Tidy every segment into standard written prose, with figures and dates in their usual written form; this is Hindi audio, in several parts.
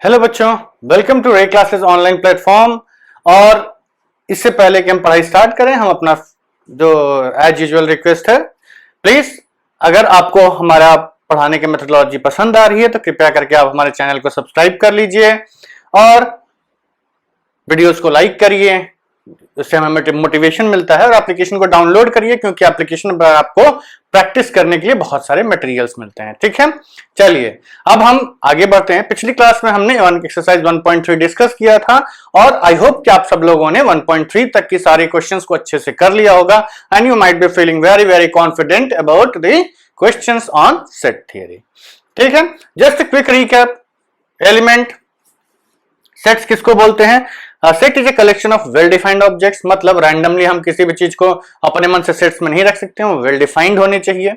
हेलो बच्चों, वेलकम टू रे क्लासेस ऑनलाइन प्लेटफॉर्म। और इससे पहले कि हम पढ़ाई स्टार्ट करें, हम अपना जो एज यूजुअल रिक्वेस्ट है, प्लीज अगर आपको हमारा पढ़ाने की मेथोडोलॉजी पसंद आ रही है तो कृपया करके आप हमारे चैनल को सब्सक्राइब कर लीजिए और वीडियोस को लाइक करिए। उससे हमें मोटिवेशन मिलता है। और एप्लीकेशन को डाउनलोड करिए क्योंकि एप्लीकेशन पर आपको प्रैक्टिस करने के लिए बहुत सारे मटेरियल्स मिलते हैं। ठीक है, चलिए अब हम आगे बढ़ते हैं। पिछली क्लास में हमने एक्सरसाइज 1.3 डिस्कस किया था और आई होप कि आप सब लोगों ने 1.3 तक की सारे क्वेश्चंस को अच्छे से कर लिया होगा and you might be feeling very very confident about the questions on set theory. ठीक है, just quick recap. Element sets किसको बोलते हैं? Set is a collection of well defined objects, मतलब रैंडमली हम किसी भी चीज को अपने मन से सेट्स में नहीं रख सकते हैं, वो वेल डिफाइंड होनी चाहिए।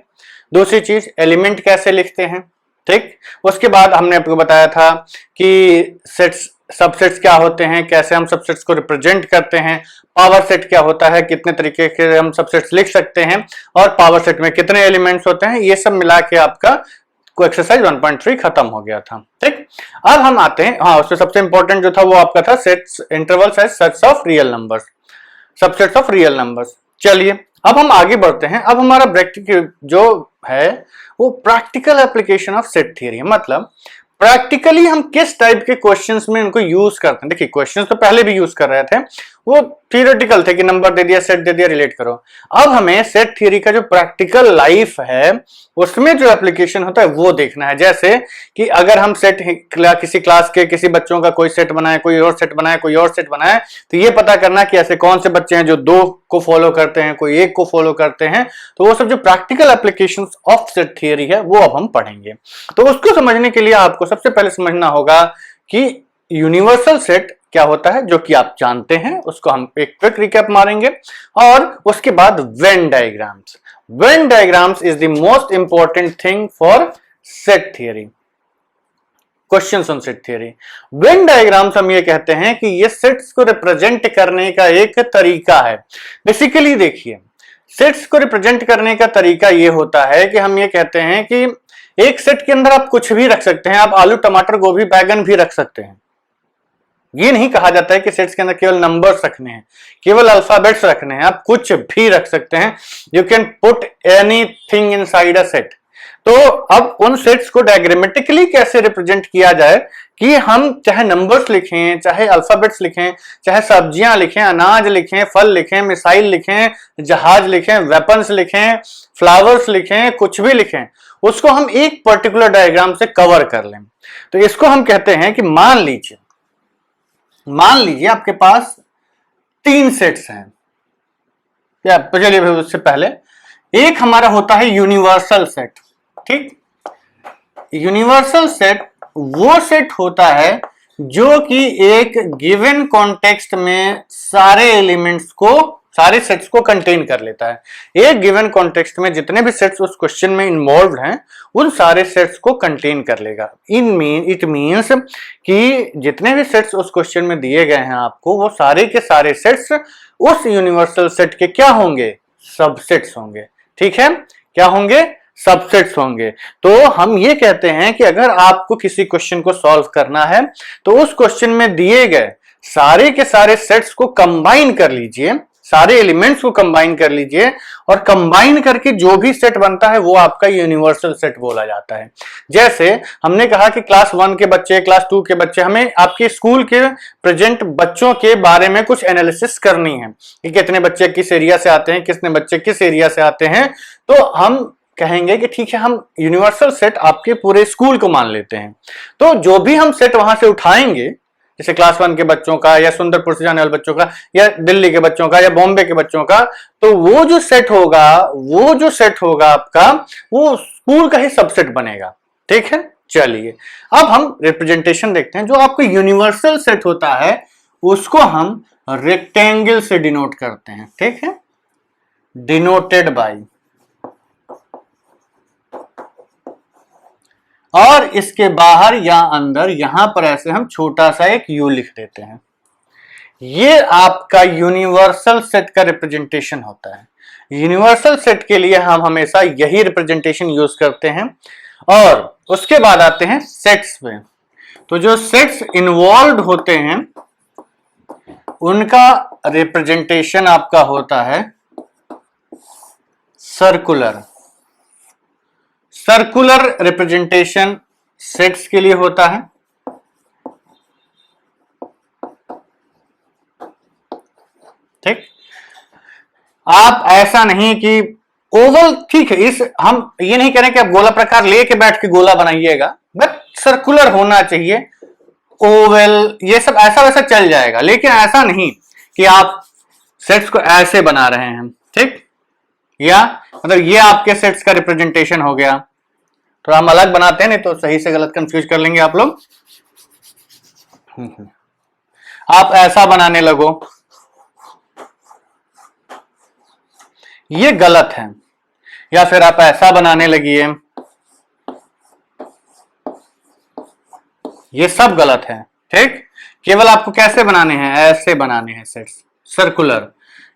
दूसरी चीज, एलिमेंट कैसे लिखते हैं। ठीक, उसके बाद हमने आपको बताया था कि सेट्स सबसेट्स क्या होते हैं, कैसे हम सबसेट्स को रिप्रेजेंट करते हैं, पावर सेट क्या होता है, कितने तरीके के हम सबसेट्स लिख सकते हैं और पावर सेट में कितने एलिमेंट्स होते हैं, ये सब मिला के आपका एक्सरसाइज 1.3 खत्म हो गया था। ठीक, अब हम आते हैं, हाँ उसमें सबसे इंपॉर्टेंट जो था वो आपका था sets intervals as sets of real numbers, subsets of real numbers. चलिए अब हम आगे बढ़ते हैं। अब हमारा जो है वो practical application of set theory, मतलब प्रैक्टिकली हम किस टाइप के क्वेश्चंस में इनको यूज करते हैं। देखिए क्वेश्चंस तो पहले भी यूज कर रहे थे, वो थियोरेटिकल थे कि नंबर दे दिया, सेट दे दिया, रिलेट करो। अब हमें सेट थ्योरी का जो प्रैक्टिकल लाइफ है उसमें जो एप्लीकेशन होता है वो देखना है। जैसे कि अगर हम सेट किसी क्लास के किसी बच्चों का कोई सेट बनाए, कोई और सेट बनाए, कोई और सेट बनाए, तो ये पता करना कि ऐसे कौन से बच्चे हैं जो 2 को फॉलो करते हैं, कोई 1 को फॉलो करते हैं। तो वो सब जो practical application of set theory है वो अब हम पढ़ेंगे। तो उसको समझने के लिए आपको सबसे पहले समझना होगा कि यूनिवर्सल सेट क्या होता है, जो कि आप जानते हैं, उसको हम एक क्विक रिकैप मारेंगे। और उसके बाद Venn diagrams. Venn diagrams is the most important thing for set theory, questions on set theory. Venn diagrams हम ये कहते हैं कि ये सेट्स को रिप्रेजेंट करने का एक तरीका है। बेसिकली देखिए, सेट्स को रिप्रेजेंट करने का तरीका ये होता है कि हम ये कहते हैं कि एक सेट के अंदर आप कुछ भी रख सकते हैं, आप आलू टमाटर गोभी बैगन भी रख सकते हैं। ये नहीं कहा जाता है कि सेट्स के अंदर केवल नंबर्स रखने हैं, केवल अल्फाबेट्स रखने हैं, आप कुछ भी रख सकते हैं। You can put anything inside a set. तो अब उन सेट्स को डायग्रामेटिकली कैसे रिप्रेजेंट किया जाए कि हम चाहे नंबर्स लिखें, चाहे अल्फाबेट्स लिखें, चाहे सब्जियां लिखें, अनाज लिखें, फल लिखें, मिसाइल लिखें, जहाज लिखें, वेपन्स लिखें, फ्लावर्स लिखें, कुछ भी लिखें, उसको हम एक पर्टिकुलर डायग्राम से कवर कर लें। तो इसको हम कहते हैं कि मान लीजिए आपके पास 3 सेट्स हैं। चलिए उससे पहले एक हमारा होता है यूनिवर्सल सेट। ठीक, यूनिवर्सल सेट वो सेट होता है जो कि एक गिवन कॉन्टेक्स्ट में सारे एलिमेंट्स को, सारे सेट्स को कंटेन कर लेता है। एक गिवन कॉन्टेक्स्ट में जितने भी सेट्स उस क्वेश्चन में इन्वॉल्व हैं उन सारे सेट्स को कंटेन कर लेगा। इट मींस कि जितने भी सेट्स उस क्वेश्चन में दिए गए हैं आपको, वो सारे के सारे सेट्स उस यूनिवर्सल सेट के क्या होंगे? सबसेट्स होंगे। ठीक है, क्या होंगे? सबसेट्स होंगे। तो हम ये कहते हैं कि अगर आपको किसी क्वेश्चन को सॉल्व करना है तो उस क्वेश्चन में दिए गए सारे के सारे सेट्स को कंबाइन कर लीजिए, सारे एलिमेंट्स को कंबाइन कर लीजिए और कंबाइन करके जो भी सेट बनता है वो आपका यूनिवर्सल सेट बोला जाता है। जैसे हमने कहा कि क्लास 1 के बच्चे, क्लास 2 के बच्चे, हमें आपके स्कूल के प्रेजेंट बच्चों के बारे में कुछ एनालिसिस करनी है कि कितने बच्चे किस एरिया से आते हैं, कितने बच्चे किस एरिया से आते हैं। तो हम कहेंगे कि ठीक है, हम यूनिवर्सल सेट आपके पूरे स्कूल को मान लेते हैं। तो जो भी हम सेट वहां से उठाएंगे, जैसे क्लास 1 के बच्चों का या सुंदरपुर से जाने वाले बच्चों का या दिल्ली के बच्चों का या बॉम्बे के बच्चों का, तो वो जो सेट होगा आपका, वो स्कूल का ही सबसेट बनेगा। ठीक है, चलिए अब हम रिप्रेजेंटेशन देखते हैं। जो आपको यूनिवर्सल सेट होता है उसको हम रेक्टेंगल से डिनोट करते हैं। ठीक है, डिनोटेड बाय, और इसके बाहर या अंदर यहां पर ऐसे हम छोटा सा एक यू लिख देते हैं। ये आपका यूनिवर्सल सेट का रिप्रेजेंटेशन होता है। यूनिवर्सल सेट के लिए हम हमेशा यही रिप्रेजेंटेशन यूज करते हैं। और उसके बाद आते हैं सेट्स में। तो जो सेट्स इन्वॉल्व होते हैं उनका रिप्रेजेंटेशन आपका होता है सर्कुलर। सर्कुलर रिप्रेजेंटेशन सेट्स के लिए होता है। ठीक, आप ऐसा नहीं कि ओवल, ठीक है, इस हम ये नहीं कह रहे कि आप गोला प्रकार लेके बैठ के गोला बनाइएगा, बट सर्कुलर होना चाहिए। ओवल ये सब ऐसा वैसा चल जाएगा, लेकिन ऐसा नहीं कि आप सेट्स को ऐसे बना रहे हैं। ठीक, या मतलब ये आपके सेट्स का रिप्रेजेंटेशन हो गया। तो हम अलग बनाते हैं, नहीं तो सही से गलत कंफ्यूज कर लेंगे आप लोग। आप ऐसा बनाने लगो, ये गलत है। या फिर आप ऐसा बनाने लगिए, ये सब गलत है। ठीक, केवल आपको कैसे बनाने हैं, ऐसे बनाने हैं सेट्स, सर्कुलर।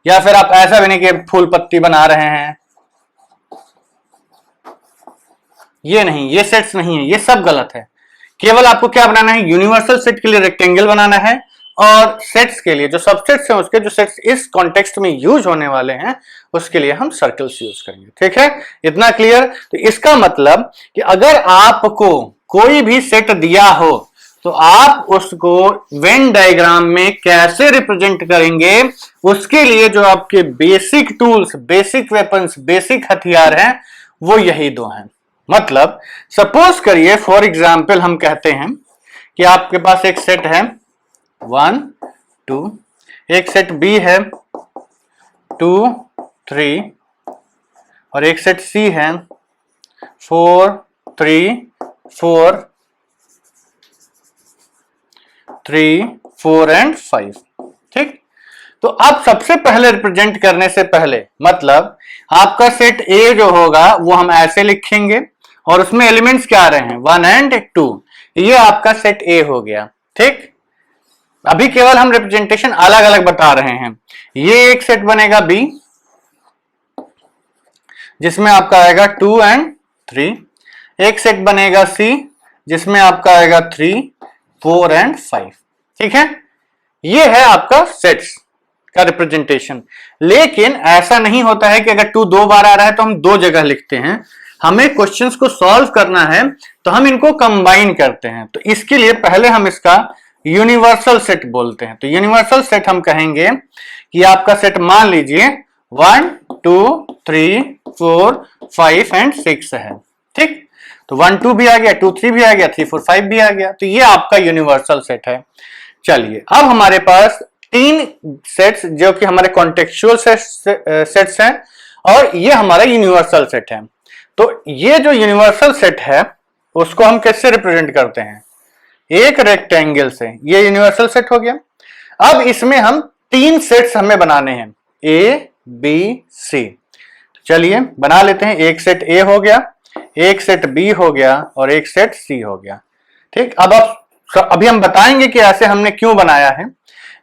या फिर आप ऐसा भी नहीं कि फूल पत्ती बना रहे हैं, ये नहीं, ये सेट्स नहीं है, ये सब गलत है। केवल आपको क्या बनाना है, यूनिवर्सल सेट के लिए रेक्टेंगल बनाना है, और सेट्स के लिए जो सबसेट्स हैं उसके, जो सेट्स इस कॉन्टेक्स्ट में यूज होने वाले हैं उसके लिए हम सर्कल्स यूज करेंगे। ठीक है, इतना क्लियर। तो इसका मतलब कि अगर आपको कोई भी सेट दिया हो तो आप उसको वेन डायग्राम में कैसे रिप्रेजेंट करेंगे, उसके लिए जो आपके basic tools, basic weapons, basic हथियार हैं वो यही दो हैं। मतलब सपोज करिए फॉर एग्जाम्पल हम कहते हैं कि आपके पास एक सेट है 1 2, एक सेट बी है 2 3, और एक सेट सी है 4 3 4 3 4 एंड 5। ठीक, तो आप सबसे पहले रिप्रेजेंट करने से पहले, मतलब आपका सेट ए जो होगा वो हम ऐसे लिखेंगे, और उसमें एलिमेंट्स क्या आ रहे हैं 1 एंड 2, ये आपका सेट ए हो गया। ठीक, अभी केवल हम रिप्रेजेंटेशन अलग अलग बता रहे हैं। ये एक सेट बनेगा बी जिसमें आपका आएगा 2 एंड 3, एक सेट बनेगा सी जिसमें आपका आएगा 3 4 एंड 5। ठीक है, ये है आपका सेट्स का रिप्रेजेंटेशन। लेकिन ऐसा नहीं होता है कि अगर 2 दो बार आ रहा है तो हम दो जगह लिखते हैं। हमें क्वेश्चंस को सॉल्व करना है तो हम इनको कंबाइन करते हैं। तो इसके लिए पहले हम इसका यूनिवर्सल सेट बोलते हैं। तो यूनिवर्सल सेट हम कहेंगे कि आपका सेट मान लीजिए 1 2 3 4 5 एंड 6 है। ठीक, तो 1 2 भी आ गया, 2 3 भी आ गया, 3 4 5 भी आ गया। तो ये आपका यूनिवर्सल सेट है। चलिए, अब हमारे पास 3 सेट्स जो कि हमारे कॉन्टेक्चुअल सेट्स हैं, और ये हमारा यूनिवर्सल सेट है। तो ये जो यूनिवर्सल सेट है उसको हम कैसे रिप्रेजेंट करते हैं, एक रेक्टेंगल से। ये यूनिवर्सल सेट हो गया। अब इसमें हम 3 सेट्स हमें बनाने हैं, ए बी सी। चलिए बना लेते हैं। एक सेट ए हो गया, एक सेट बी हो गया, और एक सेट सी हो गया। ठीक, अब अभी हम बताएंगे कि ऐसे हमने क्यों बनाया है।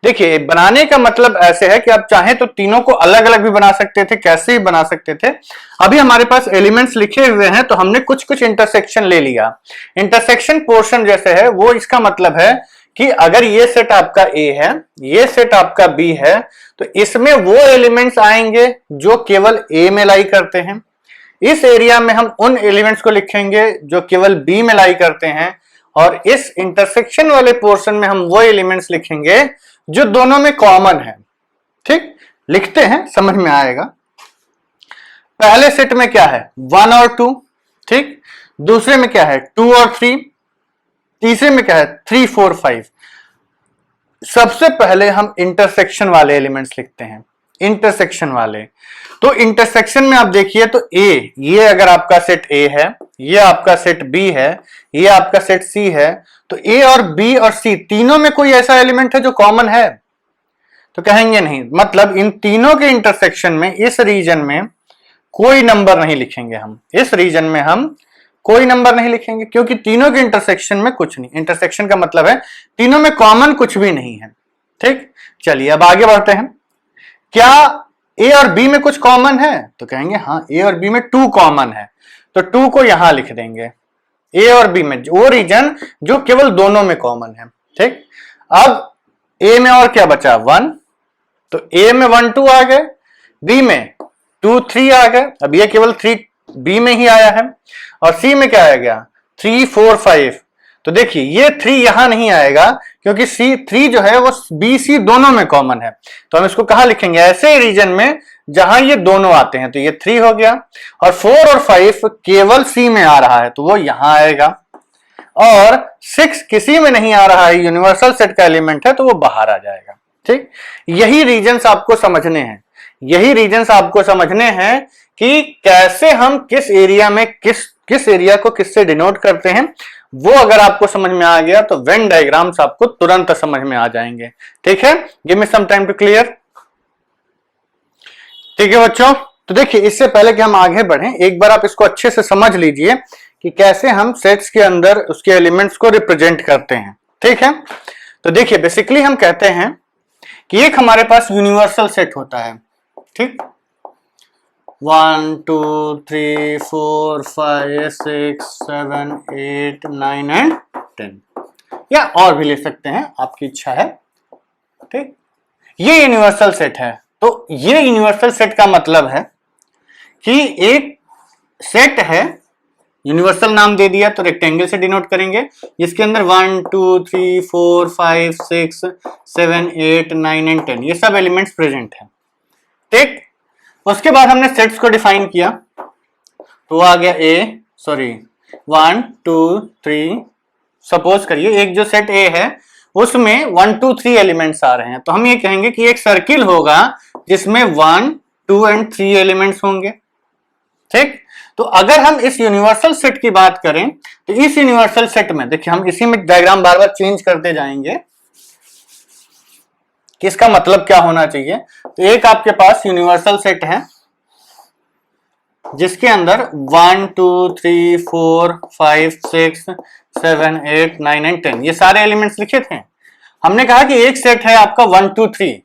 देखिए, बनाने का मतलब ऐसे है कि आप चाहें तो तीनों को अलग अलग भी बना सकते थे, कैसे भी बना सकते थे। अभी हमारे पास एलिमेंट्स लिखे हुए हैं तो हमने कुछ कुछ इंटरसेक्शन ले लिया। इंटरसेक्शन पोर्शन जैसे है वो, इसका मतलब है कि अगर ये सेट आपका ए है, ये सेट आपका बी है, तो इसमें वो एलिमेंट्स आएंगे जो केवल ए में लाई करते हैं। इस एरिया में हम उन एलिमेंट्स को लिखेंगे जो केवल बी में लाई करते हैं, और इस इंटरसेक्शन वाले पोर्शन में हम वो एलिमेंट्स लिखेंगे जो दोनों में कॉमन है। ठीक, लिखते हैं, समझ में आएगा। पहले सेट में क्या है 1 और 2। ठीक, दूसरे में क्या है 2 और 3, तीसरे में क्या है 3 4 5। सबसे पहले हम इंटरसेक्शन वाले एलिमेंट्स लिखते हैं, इंटरसेक्शन वाले। तो इंटरसेक्शन में आप देखिए तो ए, ये अगर आपका सेट ए है, ये आपका सेट बी है, ये आपका सेट सी है, तो ए और बी और सी तीनों में कोई ऐसा एलिमेंट है जो कॉमन है, तो कहेंगे नहीं। मतलब इन तीनों के इंटरसेक्शन में, इस रीजन में कोई नंबर नहीं लिखेंगे हम, इस रीजन में हम कोई नंबर नहीं लिखेंगे, क्योंकि तीनों के इंटरसेक्शन में कुछ नहीं। इंटरसेक्शन का मतलब है तीनों में कॉमन कुछ भी नहीं है। ठीक, चलिए अब आगे बढ़ते हैं। क्या ए और बी में कुछ कॉमन है, तो कहेंगे हाँ, ए और बी में 2 कॉमन है, तो 2 को यहां लिख देंगे। ए और बी में, वो रीजन जो केवल दोनों में कॉमन है। ठीक, अब ए में और क्या बचा 1, तो ए में 1 2 आ गए, बी में 2 3 आ गए, अब ये केवल 3 बी में ही आया है, और सी में क्या आ गया 3 4 5। तो देखिए ये 3 यहां नहीं आएगा क्योंकि सी 3 जो है वो बी सी दोनों में कॉमन है, तो हम इसको कहां लिखेंगे, ऐसे रीजन में जहां ये दोनों आते हैं। तो ये 3 हो गया, और 4 और 5 केवल सी में आ रहा है तो वो यहां आएगा, और 6 किसी में नहीं आ रहा है, यूनिवर्सल सेट का एलिमेंट है तो वो बाहर आ जाएगा। ठीक, यही रीजंस आपको समझने हैं, यही रीजंस आपको समझने हैं कि कैसे हम किस एरिया में किस एरिया को किससे डिनोट करते हैं। वो अगर आपको समझ में आ गया तो वेन डायग्राम्स आपको तुरंत समझ में आ जाएंगे। ठीक है, give me some time to clear. ठीक है बच्चों, तो देखिए इससे पहले कि हम आगे बढ़ें, एक बार आप इसको अच्छे से समझ लीजिए कि कैसे हम सेट्स के अंदर उसके एलिमेंट्स को रिप्रेजेंट करते हैं। ठीक है, तो देखिए बेसिकली हम कहते हैं कि एक हमारे पास यूनिवर्सल सेट होता है। ठीक, 1 2 3 4 5 6 7 8 9 एंड 10, या और भी ले सकते हैं, आपकी इच्छा है। ठीक, ये यूनिवर्सल सेट है। तो ये यूनिवर्सल सेट का मतलब है कि एक सेट है, यूनिवर्सल नाम दे दिया तो रेक्टेंगल से डिनोट करेंगे, जिसके अंदर 1 2 3 4 5 6 7 8 9 एंड 10 ये सब एलिमेंट्स प्रेजेंट है। ठीक, उसके बाद हमने सेट्स को डिफाइन किया, तो आ गया 1 2 3, सपोज करिए एक जो सेट ए है उसमें 1 2 3 एलिमेंट्स आ रहे हैं, तो हम ये कहेंगे कि एक सर्किल होगा जिसमें 1 2 एंड 3 एलिमेंट्स होंगे। ठीक, तो अगर हम इस यूनिवर्सल सेट की बात करें तो इस यूनिवर्सल सेट में देखिए, हम इसी में डायग्राम बार बार चेंज करते जाएंगे कि इसका मतलब क्या होना चाहिए। तो एक आपके पास यूनिवर्सल सेट है जिसके अंदर 1 2 3 4 5 6 7 8 9 एंड 10 ये सारे एलिमेंट्स लिखे थे। हमने कहा कि एक सेट है आपका 1 2 3,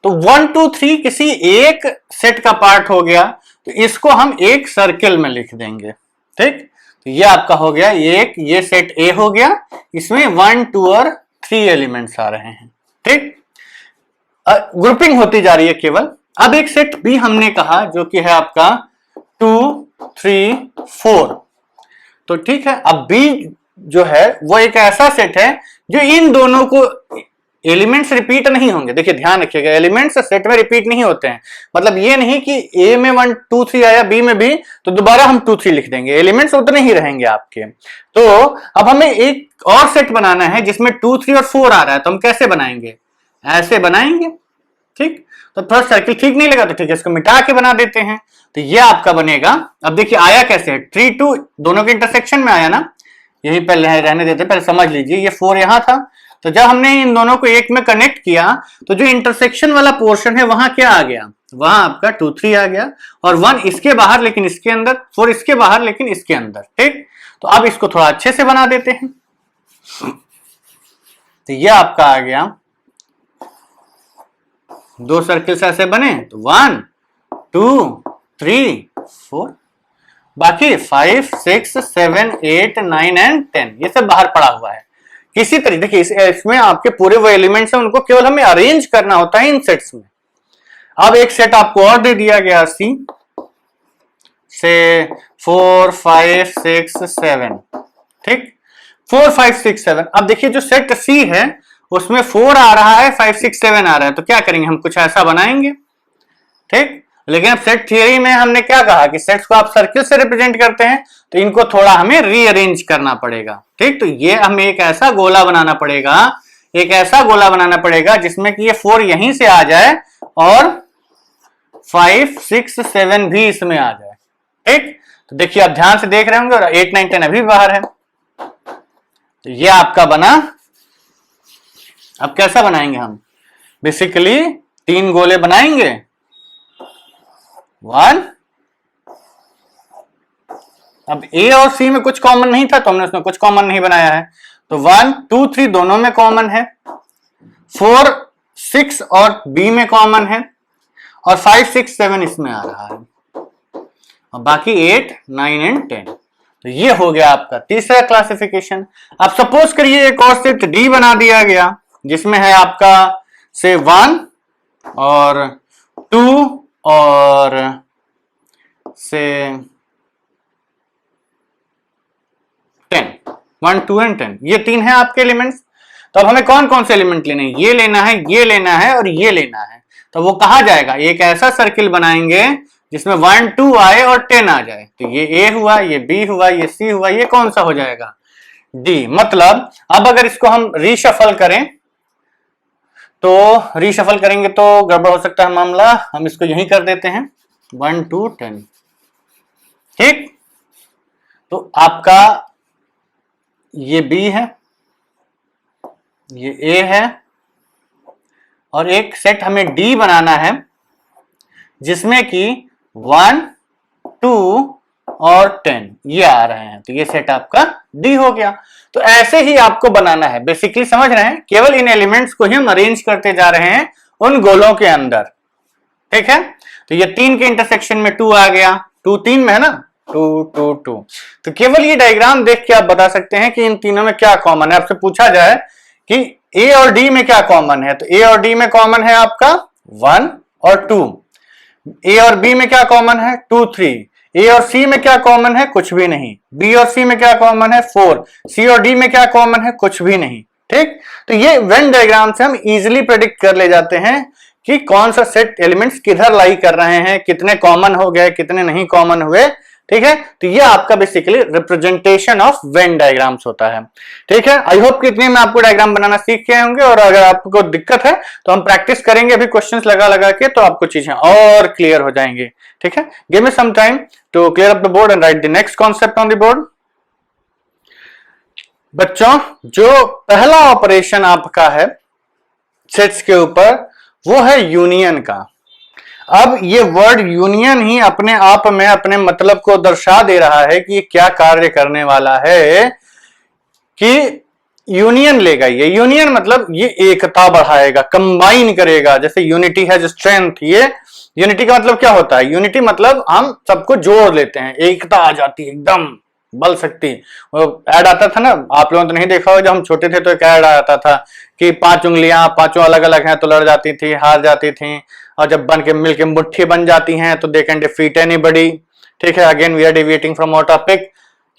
तो 1 2 3 किसी एक सेट का पार्ट हो गया, तो इसको हम एक सर्किल में लिख देंगे। ठीक, तो ये आपका हो गया एक, ये सेट ए हो गया, इसमें 1 2 और 3 एलिमेंट्स आ रहे हैं। ठीक, ग्रुपिंग होती जा रही है केवल। अब एक सेट बी हमने कहा जो कि है आपका 2 3 4, तो ठीक है, अब बी जो है वो एक ऐसा सेट है जो इन दोनों को एलिमेंट्स रिपीट नहीं होंगे। देखिए ध्यान रखिएगा, एलिमेंट्स सेट में रिपीट नहीं होते हैं, मतलब ये नहीं कि ए में 1 2 3 आया बी में भी तो दोबारा हम 2 3 लिख देंगे, एलिमेंट्स उतने ही रहेंगे आपके। तो अब हमें एक और सेट बनाना है जिसमें 2 3 और 4 आ रहा है, तो हम कैसे बनाएंगे, ऐसे बनाएंगे। ठीक, तो थोड़ा सर्किल ठीक नहीं लगा तो ठीक है, इसको मिटा के बना देते हैं। तो ये आपका बनेगा, अब देखिए आया कैसे, 3 2 दोनों के इंटरसेक्शन में आया ना, यही पहले रहने देते, पहले समझ लीजिए। ये 4 यहां था, तो जब हमने इन दोनों को एक में कनेक्ट किया तो जो इंटरसेक्शन वाला पोर्शन है वहां क्या आ गया, वहां आपका 2 3 आ गया, और 1 इसके बाहर लेकिन इसके अंदर, 4 इसके बाहर लेकिन इसके अंदर। ठीक, तो अब इसको थोड़ा अच्छे से बना देते हैं। तो ये आपका आ गया, दो सर्किल्स ऐसे बने, तो 1 2 3 4, बाकी 5 6 7 8 9 एंड 10 ये सब बाहर पड़ा हुआ है। किसी तरीके देखिए इसमें आपके पूरे वो एलिमेंट्स हैं, उनको केवल हमें अरेंज करना होता है इन सेट्स में। अब एक सेट आपको और दे दिया गया सी से 4 5 6 7। ठीक, 4 5 6 7। अब देखिए जो सेट सी है उसमें 4 आ रहा है, 5 6 7 आ रहा है, तो क्या करेंगे, हम कुछ ऐसा बनाएंगे। ठीक, लेकिन अब सेट थियरी में हमने क्या कहा कि सेट्स को आप सर्किल से रिप्रेजेंट करते हैं, तो इनको थोड़ा हमें रीअरेंज करना पड़ेगा। ठीक, तो ये हमें एक ऐसा गोला बनाना पड़ेगा, एक ऐसा गोला बनाना पड़ेगा जिसमें कि ये 4 यहीं से आ जाए और 5 6 7 भी इसमें आ जाए। ठीक, तो देखिए आप ध्यान से देख रहे होंगे, और 8 9 10 अभी बाहर है, तो ये आपका बना। अब कैसा बनाएंगे हम, बेसिकली 3 गोले बनाएंगे। 1, अब ए और सी में कुछ कॉमन नहीं था तो हमने उसमें कुछ कॉमन नहीं बनाया है, तो 1 2 3 दोनों में कॉमन है, 4 6 और बी में कॉमन है, और 5 6 7 इसमें आ रहा है, और बाकी 8 9 एंड 10। तो ये हो गया आपका तीसरा क्लासिफिकेशन। अब सपोज करिए एक और सेट डी बना दिया गया जिसमें है आपका से 1 और 2 और से 10, 1 2 एंड 10, ये 3 है आपके एलिमेंट्स। तो अब हमें कौन कौन से एलिमेंट लेने हैं, ये लेना है, ये लेना है और ये लेना है। तो वो कहा जाएगा, एक ऐसा सर्किल बनाएंगे जिसमें 1 2 आए और 10 आ जाए। तो ये ए हुआ, ये बी हुआ, ये सी हुआ, ये कौन सा हो जाएगा, डी। मतलब अब अगर इसको हम रीशफल करें तो रीशफल करेंगे तो गड़बड़ हो सकता है मामला, हम इसको यहीं कर देते हैं 1 2 10, ठीक। तो आपका ये बी है, ये ए है और एक सेट हमें डी बनाना है जिसमें कि 1 2 और 10 ये आ रहे हैं। तो ये सेट आपका डी हो गया। तो ऐसे ही आपको बनाना है, बेसिकली समझ रहे हैं, केवल इन एलिमेंट्स को ही हम अरेंज करते जा रहे हैं उन गोलों के अंदर, ठीक है। तो ये 3 के इंटरसेक्शन में 2 आ गया, 2 3 में है ना, 2 2 2। तो केवल ये डायग्राम देख के आप बता सकते हैं कि इन तीनों में क्या कॉमन है। आपसे पूछा जाए कि ए और डी में क्या कॉमन है, तो ए और डी में कॉमन है आपका 1 और 2। ए और बी में क्या कॉमन है, 2 3। ए और सी में क्या कॉमन है, कुछ भी नहीं। बी और सी में क्या कॉमन है, 4। सी और डी में क्या कॉमन है, कुछ भी नहीं, ठीक। तो ये वेन डायग्राम से हम इजीली प्रेडिक्ट कर ले जाते हैं कि कौन सा सेट एलिमेंट्स किधर लाई कर रहे हैं, कितने कॉमन हो गए, कितने नहीं कॉमन हुए, ठीक है। तो ये आपका basically representation of Venn diagrams होता है, ठीक है। आई होप कि इतने में आपको डायग्राम बनाना सीख गए होंगे, और अगर आपको दिक्कत है तो हम प्रैक्टिस करेंगे अभी क्वेश्चंस लगा लगा के, तो आपको चीजें और क्लियर हो जाएंगे, ठीक है। Give me some time to clear up the board and write the next concept on the board. बच्चों, जो पहला ऑपरेशन आपका है सेट्स के ऊपर वो है यूनियन का। अब ये वर्ड यूनियन ही अपने आप में अपने मतलब को दर्शा दे रहा है कि क्या कार्य करने वाला है, कि यूनियन लेगा। ये यूनियन मतलब ये एकता बढ़ाएगा, कंबाइन करेगा। जैसे यूनिटी हैज स्ट्रेंथ, ये यूनिटी का मतलब क्या होता है, यूनिटी मतलब हम सबको जोड़ लेते हैं, एकता आ जाती है, एकदम बल शक्ति। वो ऐड आता था ना, आप लोगों ने तो नहीं देखा होगा, जब हम छोटे थे तो एक ऐड आता था कि 5 उंगलियां पांचों अलग अलग हैं तो लड़ जाती थी, हार जाती थी, और जब बन के मिलके मुट्ठी बन जाती हैं तो दे कैन डिफीट एनीबॉडी, ठीक है। Again we are deviating from our topic.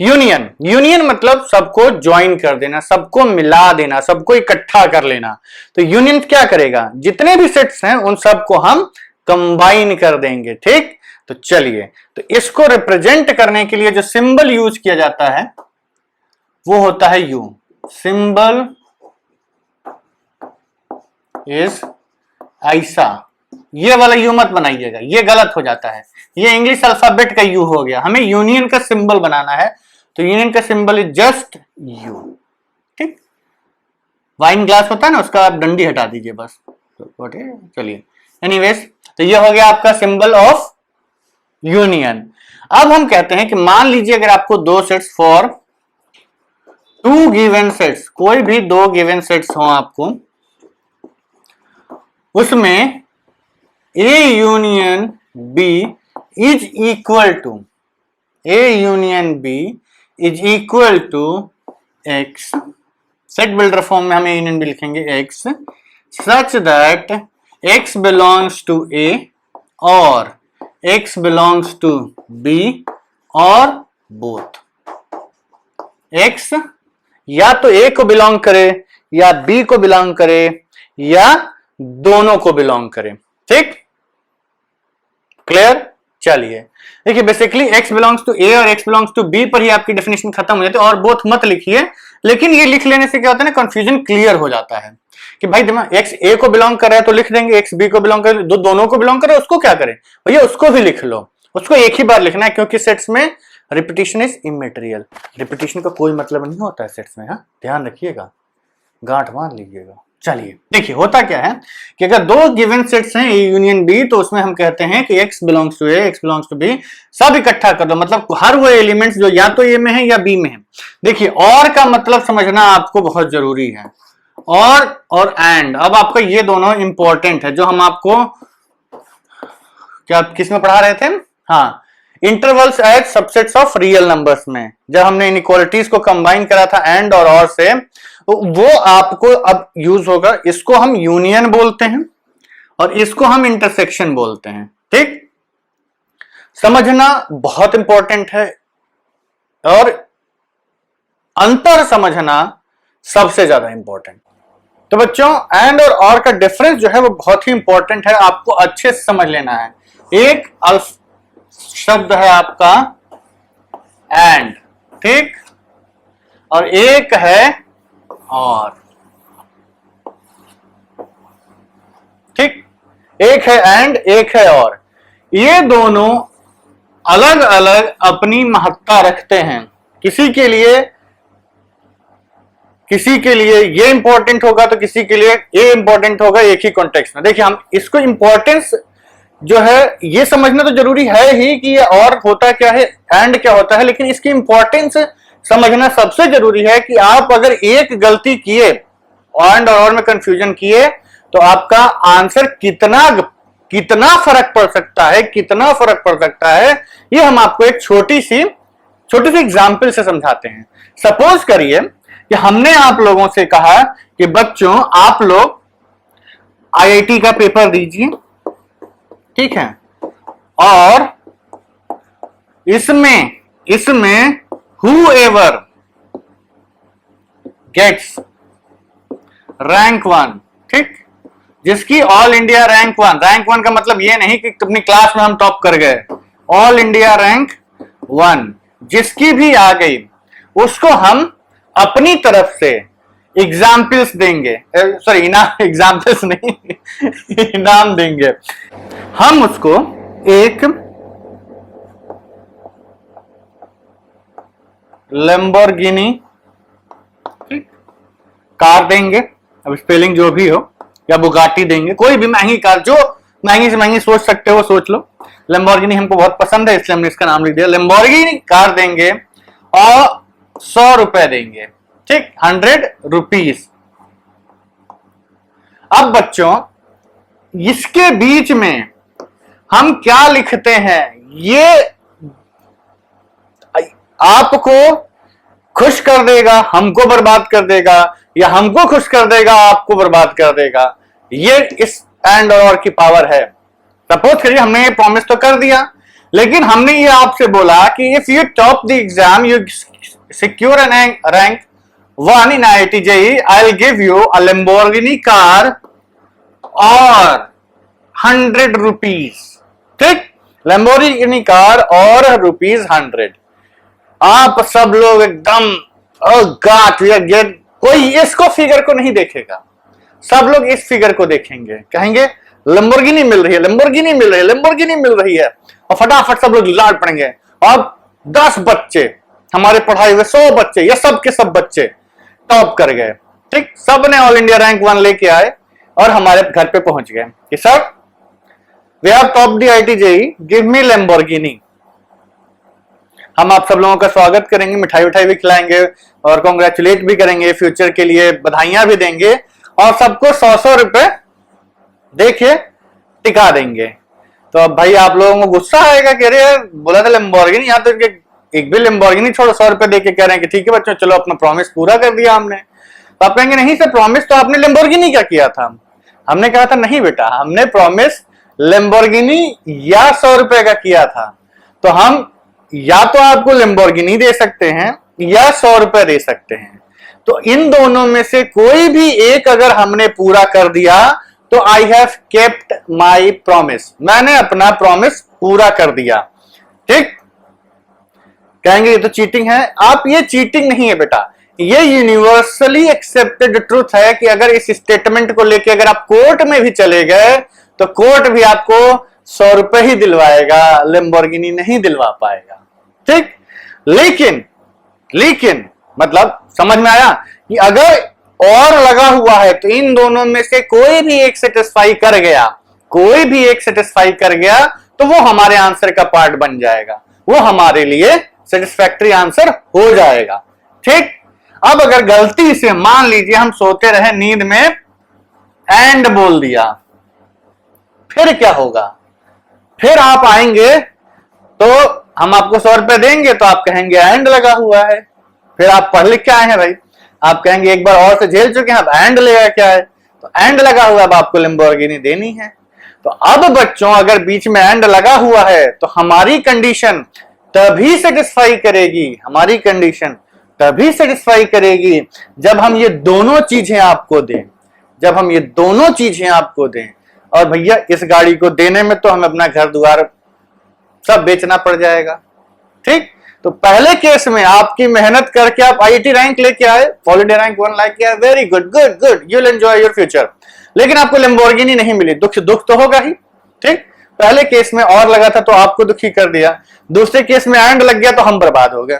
Union, union मतलब सबको ज्वाइन कर देना, सबको मिला देना, सबको इकट्ठा कर लेना। तो यूनियन क्या करेगा, जितने भी सेट्स हैं उन सबको हम कंबाइन कर देंगे, ठीक। तो चलिए, तो इसको रिप्रेजेंट करने के लिए जो सिंबल यूज किया जाता है वो होता है यू। सिंबल इज ऐसा, ये वाला यू मत बनाइएगा, ये गलत हो जाता है, ये इंग्लिश अल्फाबेट का यू हो गया। हमें यूनियन का सिंबल बनाना है, तो यूनियन का सिंबल इज जस्ट यू, ठीक। वाइन ग्लास होता है ना, उसका आप डंडी हटा दीजिए बस, चलिए। एनीवेज, तो ये हो गया आपका सिंबल ऑफ यूनियन। अब हम कहते हैं कि मान लीजिए अगर आपको 2 सेट्स फॉर 2 गिवन सेट्स, कोई भी 2 गिवन सेट्स हो आपको, उसमें A union B is equal to, A union B is equal to X, set builder form में हम A यूनियन B लिखेंगे X, such that X belongs to A और X बिलोंग्स टू B और बोथ। X या तो A को बिलोंग करे या B को बिलोंग करे या दोनों को बिलोंग करे, ठीक। क्लियर। चलिए देखिए, basically x belongs to A और x बिलोंग्स टू B पर ही आपकी डेफिनेशन खत्म हो जाती है, और बोथ मत लिखिए। लेकिन ये लिख लेने से क्या होता है ना, कंफ्यूजन क्लियर हो जाता है कि भाई x A को बिलोंग कर रहा है तो लिख देंगे, x B को बिलोंग कर, दोनों को बिलोंग करे उसको क्या करें भैया, उसको भी लिख लो, उसको एक ही बार लिखना है, क्योंकि सेट्स में रिपीटिशन इज इमेटेरियल, रिपीटिशन का कोई मतलब नहीं होता है सेट्स में, हाँ ध्यान रखिएगा, गांठ बांध लीजिएगा। चलिए देखिए, होता क्या है कि अगर 2 गिवन सेट्स हैं A यूनियन B, तो उसमें हम कहते हैं कि x belongs to A, x belongs to B, सब इकट्ठा कर दो, मतलब हर वो एलिमेंट्स जो या तो A में है या B में है। देखिए, और का मतलब समझना आपको बहुत जरूरी है, और एंड। अब आपका ये दोनों इंपॉर्टेंट है, जो हम आपको क्या किस में पढ़ा रहे थे, हाँ intervals as subsets of real numbers में जब हमने इनइक्वालिटीज को कंबाइन करा था एंड और से, वो आपको अब यूज होगा। इसको हम यूनियन बोलते हैं और इसको हम इंटरसेक्शन बोलते हैं। ठीक, समझना बहुत इंपॉर्टेंट है और अंतर समझना सबसे ज्यादा इंपॉर्टेंट। तो बच्चों एंड और का डिफरेंस जो है वो बहुत ही इंपॉर्टेंट है, आपको अच्छे से समझ लेना है। एक शब्द है आपका एंड, ठीक, और एक है और, ठीक, एक है एंड एक है और। ये दोनों अलग अलग अपनी महत्ता रखते हैं। किसी के लिए ये इंपॉर्टेंट होगा तो किसी के लिए ये इंपॉर्टेंट होगा एक ही कॉन्टेक्स्ट में। देखिए, हम इसको इंपॉर्टेंस जो है ये समझना तो जरूरी है ही कि ये और होता क्या है, एंड क्या होता है, लेकिन इसकी इंपॉर्टेंस समझना सबसे जरूरी है कि आप अगर एक गलती किए एंड और में कंफ्यूजन किए तो आपका आंसर कितना फर्क पड़ सकता है, ये हम आपको एक छोटी सी एग्जांपल से समझाते हैं। सपोज करिए कि हमने आप लोगों से कहा कि बच्चों आप लोग आईआईटी का पेपर दीजिए, ठीक है, और इसमें whoever gets रैंक 1, ठीक, जिसकी ऑल इंडिया रैंक 1 का मतलब ये नहीं कि अपनी क्लास में हम टॉप कर गए, ऑल इंडिया रैंक 1 जिसकी भी आ गई उसको हम अपनी तरफ से एग्जाम्पल्स देंगे, सॉरी एग्जाम्पल्स नहीं इनाम देंगे। हम उसको एक लैम्बोर्गिनी कार देंगे, अब स्पेलिंग जो भी हो, या बुगाटी देंगे, कोई भी महंगी कार, जो महंगी से महंगी सोच सकते हो सोच लो। लैम्बोर्गिनी हमको बहुत पसंद है इसलिए हमने इसका नाम लिख दिया। लैम्बोर्गिनी कार देंगे और 100 रुपए देंगे, ठीक, 100 रुपीज। अब बच्चों इसके बीच में हम क्या लिखते हैं, ये आपको खुश कर देगा, हमको बर्बाद कर देगा, या हमको खुश कर देगा, आपको बर्बाद कर देगा। ये इस एंड और की पावर है। सपोज करिए हमने ये प्रॉमिस तो कर दिया, लेकिन हमने ये आपसे बोला कि if you top the exam, you secure an rank 1 in IIT JEE, I will give you a Lamborghini car और 100 रुपीज, ठीक, लैम्बोर्गिनी कार और ₹100। आप सब लोग एकदम कोई इसको फिगर को नहीं देखेगा, सब लोग इस फिगर को देखेंगे, कहेंगे लैम्बोर्गिनी मिल रही है, और फटाफट सब लोग लाड पड़ेंगे। और 10 बच्चे हमारे पढ़ाई हुए 100 बच्चे, ये सब के सब बच्चे टॉप कर गए, ठीक, सब ने ऑल इंडिया रैंक 1 लेके आए और हमारे घर पे पहुंच गए कि sir we have top the IIT JEE, give me Lamborghini. हम आप सब लोगों का स्वागत करेंगे, मिठाई भी खिलाएंगे और कॉन्ग्रेचुलेट भी करेंगे, फ्यूचर के लिए बधाइयां भी देंगे और सबको 100 रुपए देखिए टिका देंगे। तो अब भाई आप लोगों को गुस्सा आएगा कि अरे बोला था लैम्बोर्गिनी, यहाँ तो एक भी लैम्बोर्गिनी छोड़ो, 100 रुपए देके कह रहे हैं कि ठीक है बच्चों चलो अपना प्रॉमिस पूरा कर दिया हमने। तो आप कहेंगे नहीं सर, प्रॉमिस तो आपने लैम्बोर्गिनी का किया था। हमने कहा था नहीं बेटा, हमने प्रॉमिस लैम्बोर्गिनी या 100 रुपए का किया था। तो हम या तो आपको लैम्बोर्गिनी दे सकते हैं या 100 रुपए दे सकते हैं। तो इन दोनों में से कोई भी एक अगर हमने पूरा कर दिया तो I have kept my promise, मैंने अपना प्रॉमिस पूरा कर दिया, ठीक। कहेंगे ये तो चीटिंग है। आप, ये चीटिंग नहीं है बेटा, ये यूनिवर्सली एक्सेप्टेड ट्रूथ है कि अगर इस स्टेटमेंट को लेके अगर आप कोर्ट में भी चले गए तो कोर्ट भी आपको 100 रुपए ही दिलवाएगा, लैम्बोर्गिनी नहीं दिलवा पाएगा, ठीक। लेकिन मतलब समझ में आया कि अगर और लगा हुआ है तो इन दोनों में से कोई भी एक सेटिस्फाई कर गया तो वो हमारे आंसर का पार्ट बन जाएगा, वो हमारे लिए सेटिस्फैक्टरी आंसर हो जाएगा, ठीक। अब अगर गलती से मान लीजिए हम सोते रहे, नींद में एंड बोल दिया, फिर क्या होगा? फिर आप आएंगे तो हम आपको 100 रुपए देंगे तो आप कहेंगे एंड लगा हुआ है। फिर आप पढ़ लिख के आए हैं भाई, आप कहेंगे एक बार और से झेल चुके हैं, अब एंड लेगा क्या है, तो एंड लगा हुआ है, अब आपको लैम्बोर्गिनी देनी है। तो अब बच्चों अगर बीच में एंड लगा हुआ है तो हमारी कंडीशन तभी सेटिस्फाई करेगी, हमारी कंडीशन तभी सेटिस्फाई करेगी जब हम ये दोनों चीजें आपको दें, जब हम ये दोनों चीजें आपको दें। और भैया इस गाड़ी को देने में तो हमें अपना घर द्वार सब बेचना पड़ जाएगा, ठीक। तो पहले केस में आपकी मेहनत करके आप आईआईटी रैंक लेके आए, हॉलिडे रैंक 1 लेके आए, very good, good good, you will enjoy your future. लेकिन आपको लैम्बोर्गिनी नहीं मिली, दुख तो होगा ही, ठीक। पहले केस में और लगा था तो आपको दुखी कर दिया, दूसरे केस में एंड लग गया तो हम बर्बाद हो गए,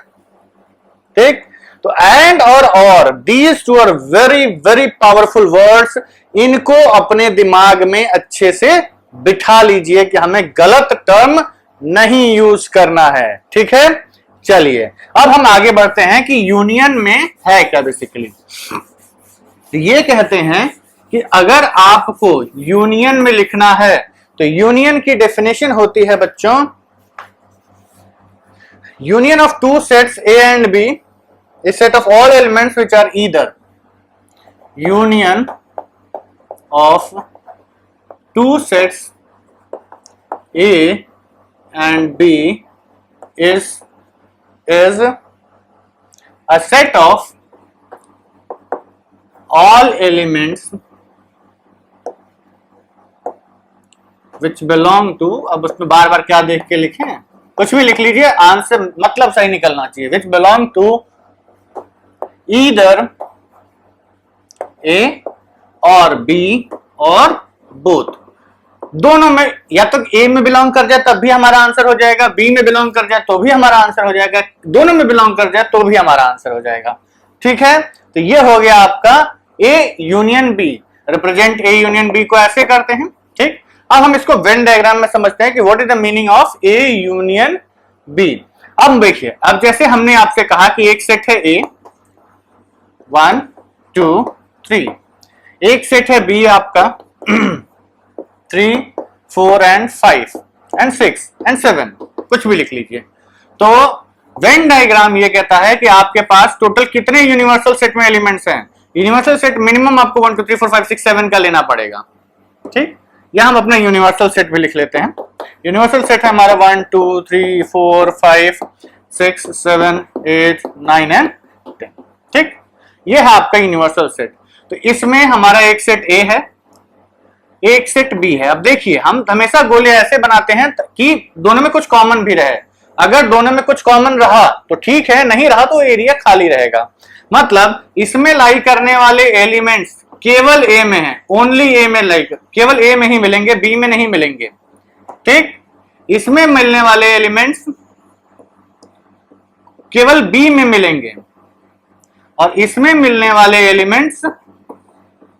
ठीक। तो एंड और these two are very very powerful words, इनको अपने दिमाग में अच्छे से बिठा लीजिए कि हमें गलत टर्म नहीं यूज करना है, ठीक है। चलिए अब हम आगे बढ़ते हैं कि यूनियन में है क्या। बेसिकली तो ये कहते हैं कि अगर आपको यूनियन में लिखना है तो यूनियन की डेफिनेशन होती है बच्चों, union of two sets A and B, a set of all elements which are either union of two sets A and B is a set of all elements which belong to, अब उसमें बार बार क्या देख के लिखें, कुछ भी लिख लीजिए, आंसर मतलब सही निकलना चाहिए, which belong to either A और B और both, दोनों में, या तो A में बिलोंग कर जाए तब भी हमारा आंसर हो जाएगा, B में बिलोंग कर जाए तो भी हमारा आंसर हो जाएगा, दोनों में बिलोंग कर जाए तो भी हमारा आंसर हो जाएगा, ठीक है। तो ये हो गया आपका A union B, represent A union B को ऐसे करते हैं, ठीक। अब हम इसको वेन डायग्राम में समझते हैं कि what is the meaning of A union B। अब देखिए, अब जैसे हमने आपसे कहा कि एक सेट है A 1 2 3, एक सेट है B आपका 3 4 एंड 5 एंड 6 एंड 7, कुछ भी लिख लीजिए। तो वेन डायग्राम ये कहता है कि आपके पास टोटल कितने यूनिवर्सल सेट में एलिमेंट्स हैं। यूनिवर्सल सेट मिनिमम आपको 1 2 3 4 5 6 7 का लेना पड़ेगा, ठीक। या हम अपना यूनिवर्सल सेट भी लिख लेते हैं। यूनिवर्सल सेट है हमारा 1 2 3 4 5 6 7 8 9 एंड 10, ठीक। ये है आपका यूनिवर्सल सेट। तो इसमें हमारा एक सेट A है, एक सेट B है। अब देखिए, हम हमेशा गोले ऐसे बनाते हैं कि दोनों में कुछ कॉमन भी रहे। अगर दोनों में कुछ कॉमन रहा तो ठीक है, नहीं रहा तो एरिया खाली रहेगा। मतलब इसमें लाई करने वाले एलिमेंट्स केवल A में है, ओनली A में लाई, केवल A में ही मिलेंगे, B में नहीं मिलेंगे, ठीक। इसमें मिलने वाले एलिमेंट्स केवल B में मिलेंगे और इसमें मिलने वाले एलिमेंट्स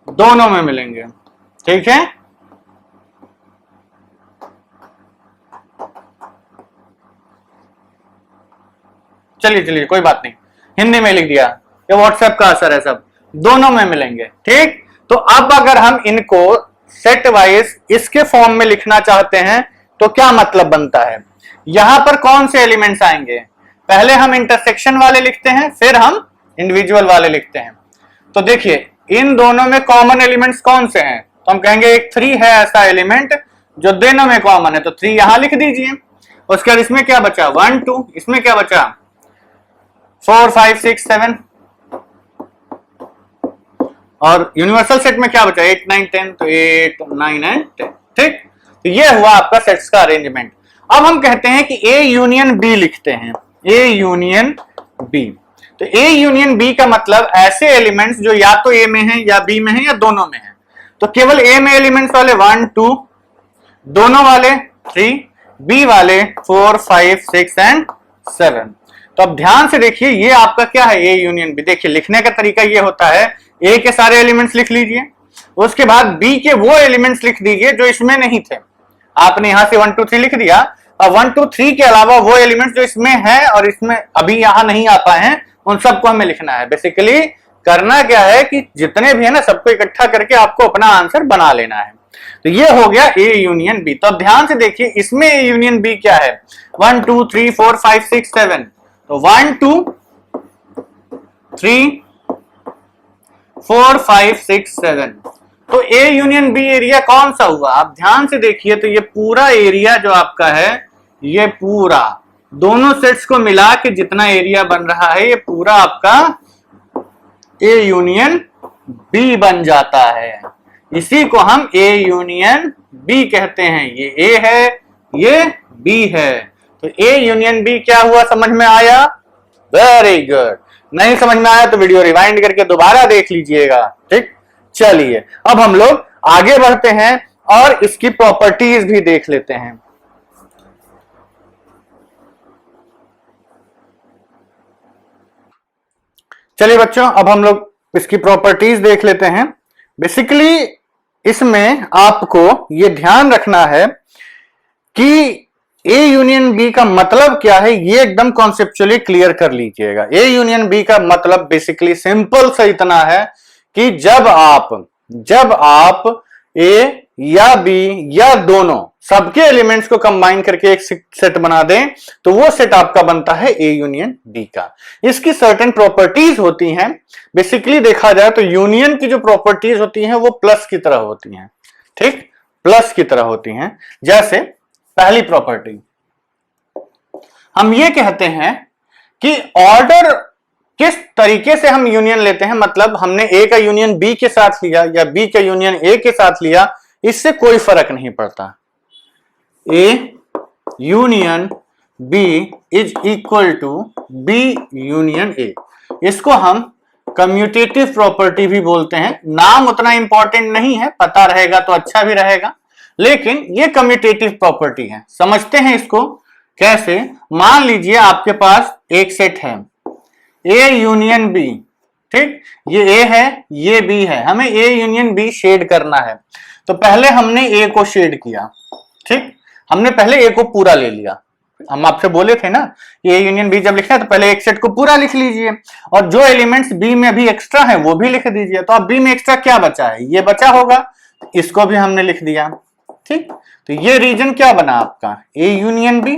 दोनों में मिलेंगे, ठीक है। चलिए कोई बात नहीं, हिंदी में लिख दिया, ये व्हाट्सएप का असर है, सब दोनों में मिलेंगे, ठीक। तो अब अगर हम इनको सेट वाइज इसके फॉर्म में लिखना चाहते हैं तो क्या मतलब बनता है, यहां पर कौन से एलिमेंट्स आएंगे। पहले हम इंटरसेक्शन वाले लिखते हैं, फिर हम इंडिविजुअल वाले लिखते हैं। तो देखिए, इन दोनों में कॉमन एलिमेंट्स कौन से हैं, तो हम कहेंगे एक 3 है ऐसा एलिमेंट जो दोनों में कॉमन है, तो 3 यहां लिख दीजिए। उसके बाद इसमें क्या बचा 1 2, इसमें क्या बचा 4 5 6 7, और यूनिवर्सल सेट में क्या बचा 8 9 10, तो 8 9 एंड 10, ठीक। तो ये हुआ आपका सेट्स का अरेंजमेंट। अब हम कहते हैं कि A यूनियन B लिखते हैं, A यूनियन B। तो A यूनियन B का मतलब ऐसे एलिमेंट्स जो या तो A में हैं या B में हैं या दोनों में हैं। तो केवल A में एलिमेंट्स वाले 1 2, दोनों वाले 3, B वाले 4 5 6 एंड 7। तो अब ध्यान से देखिए, ये आपका क्या है A यूनियन B। देखिए, लिखने का तरीका ये होता है, A के सारे एलिमेंट्स लिख लीजिए, उसके बाद B के वो एलिमेंट्स लिख दीजिए जो इसमें नहीं थे। आपने यहां से 1 2 3 लिख दिया, और 1 2 3 के अलावा वो एलिमेंट्स जो इसमें है और इसमें अभी यहां नहीं आ पाए हैं, उन सबको हमें लिखना है। बेसिकली करना क्या है कि जितने भी है ना, सबको इकट्ठा करके आपको अपना आंसर बना लेना है। तो ये हो गया ए यूनियन बी। तो अब ध्यान से देखिए इसमें ए यूनियन बी क्या है, 1 2 3 4 5 6 7, तो 1 2 3 4 5 6 7, तो ए यूनियन बी एरिया कौन सा हुआ? आप ध्यान से देखिए तो ये पूरा एरिया जो आपका है, ये पूरा दोनों सेट्स को मिला के जितना एरिया बन रहा है, ये पूरा आपका ए यूनियन बी बन जाता है। इसी को हम ए यूनियन बी कहते हैं। ये ए है, ये बी है, तो ए यूनियन बी क्या हुआ, समझ में आया? Very good. नहीं समझ में आया तो वीडियो रिवाइंड करके दोबारा देख लीजिएगा। ठीक, चलिए अब हम लोग आगे बढ़ते हैं और इसकी प्रॉपर्टीज भी देख लेते हैं। चलिए बच्चों, अब हम लोग इसकी प्रॉपर्टीज देख लेते हैं। बेसिकली इसमें आपको यह ध्यान रखना है कि ए यूनियन बी का मतलब क्या है, ये एकदम कॉन्सेप्चुअली क्लियर कर लीजिएगा। ए यूनियन बी का मतलब बेसिकली सिंपल सा इतना है कि जब आप ए या बी या दोनों सबके एलिमेंट्स को कंबाइन करके एक सेट बना दें तो वो सेट आपका बनता है ए यूनियन बी का। इसकी सर्टेन प्रॉपर्टीज होती हैं। बेसिकली देखा जाए तो यूनियन की जो प्रॉपर्टीज होती हैं वो प्लस की तरह होती हैं। ठीक, प्लस की तरह होती हैं। जैसे पहली प्रॉपर्टी हम ये कहते हैं कि ऑर्डर किस तरीके से हम यूनियन लेते हैं, मतलब हमने ए का यूनियन बी के साथ लिया या बी का यूनियन ए के साथ लिया, इससे कोई फर्क नहीं पड़ता। A union B is equal to B union A. इसको हम कम्यूटेटिव प्रॉपर्टी भी बोलते हैं। नाम उतना इंपॉर्टेंट नहीं है, पता रहेगा तो अच्छा भी रहेगा, लेकिन ये कम्यूटेटिव प्रॉपर्टी है। समझते हैं इसको कैसे। मान लीजिए आपके पास एक सेट है ए यूनियन बी। ठीक, ये ए है, ये बी है, हमें ए यूनियन बी शेड करना है। तो पहले हमने ए को शेड किया। ठीक, हमने पहले ए को पूरा ले लिया। हम आपसे बोले थे ना ए यूनियन बी जब लिखना है तो पहले एक सेट को पूरा लिख लीजिए और जो एलिमेंट्स बी में भी एक्स्ट्रा है वो भी लिख दीजिए। तो अब बी में एक्स्ट्रा क्या बचा है, ये बचा होगा, इसको भी हमने लिख दिया। ठीक, तो ये रीजन क्या बना आपका, ए यूनियन बी।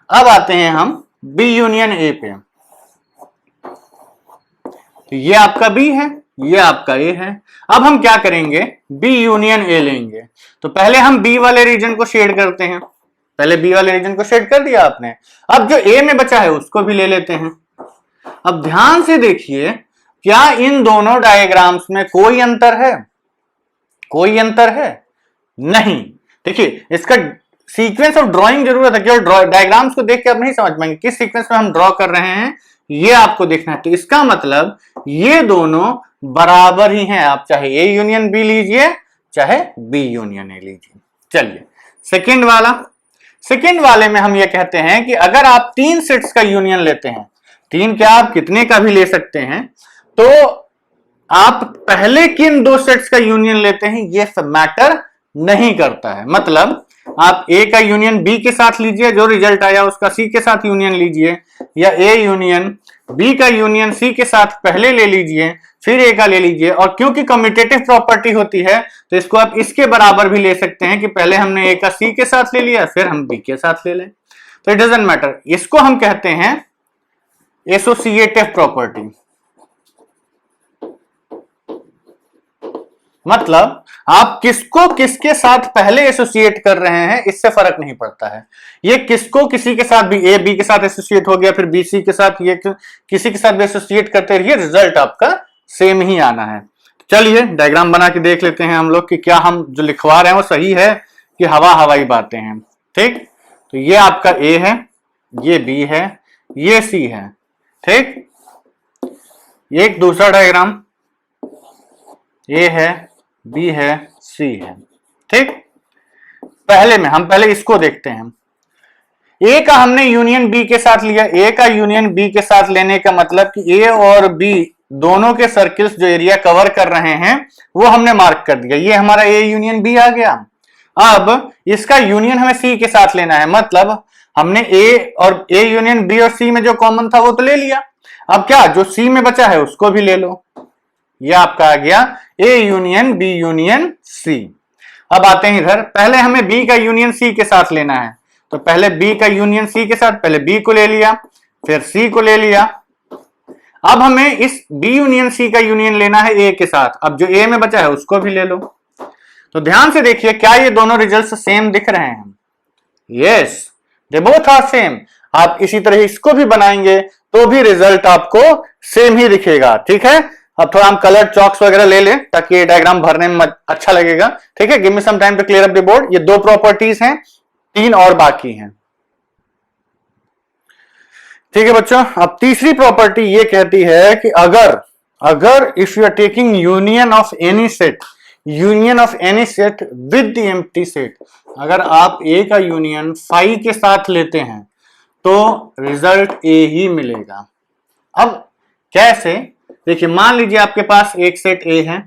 अब आते हैं हम बी यूनियन ए पे। तो ये आपका बी है, ये आपका ए है। अब हम क्या करेंगे, बी यूनियन ए लेंगे। तो पहले हम बी वाले रीजन को शेड करते हैं। पहले बी वाले रीजन को शेड कर दिया आपने। अब जो ए में बचा है उसको भी ले लेते हैं। अब ध्यान से देखिए, क्या इन दोनों डायग्राम्स में कोई अंतर है? कोई अंतर है नहीं। देखिए इसका सीक्वेंस ऑफ ड्राइंग जरूरत है, केवल डायग्राम्स को देख के आप नहीं समझ पाएंगे किस सीक्वेंस में हम ड्रॉ कर रहे हैं, ये आपको देखना है। तो इसका मतलब ये दोनों बराबर ही हैं। आप चाहे ए यूनियन बी लीजिए चाहे बी यूनियन ए लीजिए। चलिए सेकेंड वाले में हम ये कहते हैं कि अगर आप तीन सेट्स का यूनियन लेते हैं, तीन क्या आप कितने का भी ले सकते हैं, तो आप पहले किन दो सेट्स का यूनियन लेते हैं ये सब मैटर नहीं करता है। मतलब आप ए का यूनियन बी के साथ लीजिए, जो रिजल्ट आया उसका सी के साथ यूनियन लीजिए, या ए यूनियन बी का यूनियन सी के साथ पहले ले लीजिए फिर ए का ले लीजिए। और क्योंकि कम्यूटेटिव प्रॉपर्टी होती है तो इसको आप इसके बराबर भी ले सकते हैं कि पहले हमने ए का सी के साथ ले लिया फिर हम बी के साथ ले लें, तो इट डजंट मैटर। इसको हम कहते हैं एसोसिएटिव प्रॉपर्टी। मतलब आप किसको किसके साथ पहले एसोसिएट कर रहे हैं इससे फर्क नहीं पड़ता है। ये किसको किसी के साथ भी, ए बी के साथ एसोसिएट हो गया फिर बी सी के साथ, ये किसी के साथ भी एसोसिएट करते रहिए, रिजल्ट आपका सेम ही आना है। चलिए डायग्राम बना के देख लेते हैं हम लोग कि क्या हम जो लिखवा रहे हैं वो सही है कि हवाई बातें हैं। ठीक, तो ये आपका ए है, ये बी है, ये सी है। ठीक, एक दूसरा डायग्राम, ए है, बी है, सी है। ठीक, पहले में हम पहले इसको देखते हैं। ए का हमने यूनियन बी के साथ लिया। ए का यूनियन बी के साथ लेने का मतलब कि ए और बी दोनों के सर्किल्स जो एरिया कवर कर रहे हैं वो हमने मार्क कर दिया। ये हमारा ए यूनियन बी आ गया। अब इसका यूनियन हमें सी के साथ लेना है, मतलब हमने ए यूनियन बी और सी में जो कॉमन था वो तो ले लिया। अब क्या जो सी में बचा है उसको भी ले लो। ये आपका आ गया A union B union C. अब आते हैं इधर, पहले हमें बी का यूनियन सी के साथ लेना है, तो पहले बी का यूनियन सी के साथ, पहले बी को ले लिया, फिर सी को ले लिया। अब हमें इस बी यूनियन सी का यूनियन लेना है ए के साथ, अब जो ए में बचा है उसको भी ले लो। तो ध्यान से देखिए, क्या ये दोनों रिजल्ट सेम दिख रहे हैं? Yes, they both are same. आप इसी तरह इसको भी बनाएंगे तो भी रिजल्ट आपको सेम ही दिखेगा, ठीक है। अब थोड़ा हम कलर चॉक्स वगैरह ले लें ताकि ये डायग्राम भरने में अच्छा लगेगा, ठीक है। Give me some time to clear up the board. ये दो प्रॉपर्टीज हैं, तीन और बाकी हैं, ठीक है बच्चों। अब तीसरी प्रॉपर्टी ये कहती है कि अगर if you are taking union of any set, union of any set with the empty set, अगर आप ए का यूनियन फाई के साथ लेते हैं तो रिजल्ट ए ही मिलेगा। अब कैसे? देखिए, मान लीजिए आपके पास एक सेट ए है,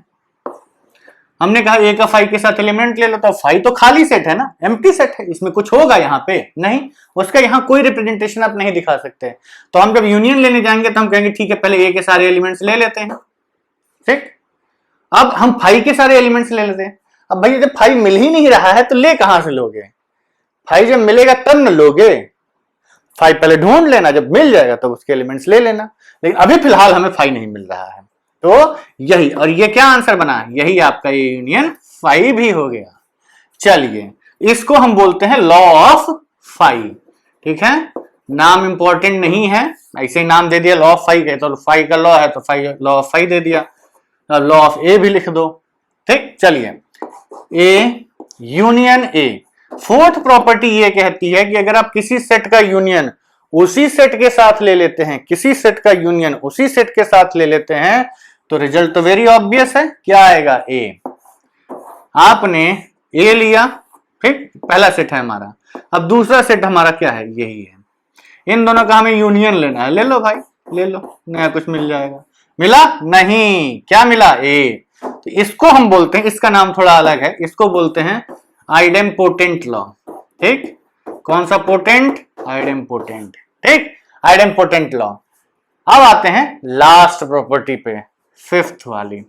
हमने कहा ए का फाई के साथ एलिमेंट ले लो, तो फाई तो खाली सेट है ना, एम्प्टी सेट है, इसमें कुछ होगा यहाँ पे नहीं, उसका यहाँ कोई रिप्रेजेंटेशन आप नहीं दिखा सकते। तो हम जब यूनियन लेने जाएंगे तो हम कहेंगे ठीक है, पहले ए के सारे एलिमेंट्स ले लेते हैं, ठीक। अब हम फाई के सारे एलिमेंट्स ले लेते हैं। अब भाई जब फाई मिल ही नहीं रहा है तो ले कहां से लोगे? फाई जब मिलेगा तब न लोगे, फाई पहले ढूंढ लेना, जब मिल जाएगा तो उसके एलिमेंट्स ले लेना। लेकिन अभी फिलहाल हमें फाई नहीं मिल रहा है, तो यही, और ये क्या आंसर बना? यही आपका ये यूनियन फाई भी हो गया। चलिए, इसको हम बोलते हैं लॉ ऑफ फाई, ठीक है। नाम इंपॉर्टेंट नहीं है, ऐसे ही नाम दे दिया लॉ ऑफ फाई के, तो फाई का लॉ है तो फाई लॉ ऑफ फाई दे दिया। लॉ ऑफ ए भी लिख दो, ठीक। चलिए, A union A. Fourth property ये कहती है कि अगर आप किसी सेट का यूनियन उसी सेट के साथ ले लेते हैं, किसी सेट का यूनियन उसी सेट के साथ ले लेते हैं, तो रिजल्ट तो वेरी ऑब्वियस है, क्या आएगा? ए। आपने ए लिया, ठीक, पहला सेट है हमारा। अब दूसरा सेट हमारा क्या है? यही है। इन दोनों का हमें यूनियन लेना है, ले लो भाई, ले लो, नया कुछ मिल जाएगा। मिला? नहीं, क्या मिला? ए। तो इसको हम बोलते हैं, इसका नाम थोड़ा अलग है, इसको बोलते हैं आइडेम्पोटेंट लॉ, ठीक। कौन सा पोटेंट? आइडेम्पोटेंट, ठीक, आइडेम्पोटेंट लॉ। अब आते हैं लास्ट प्रॉपर्टी पे, फिफ्थ वाली।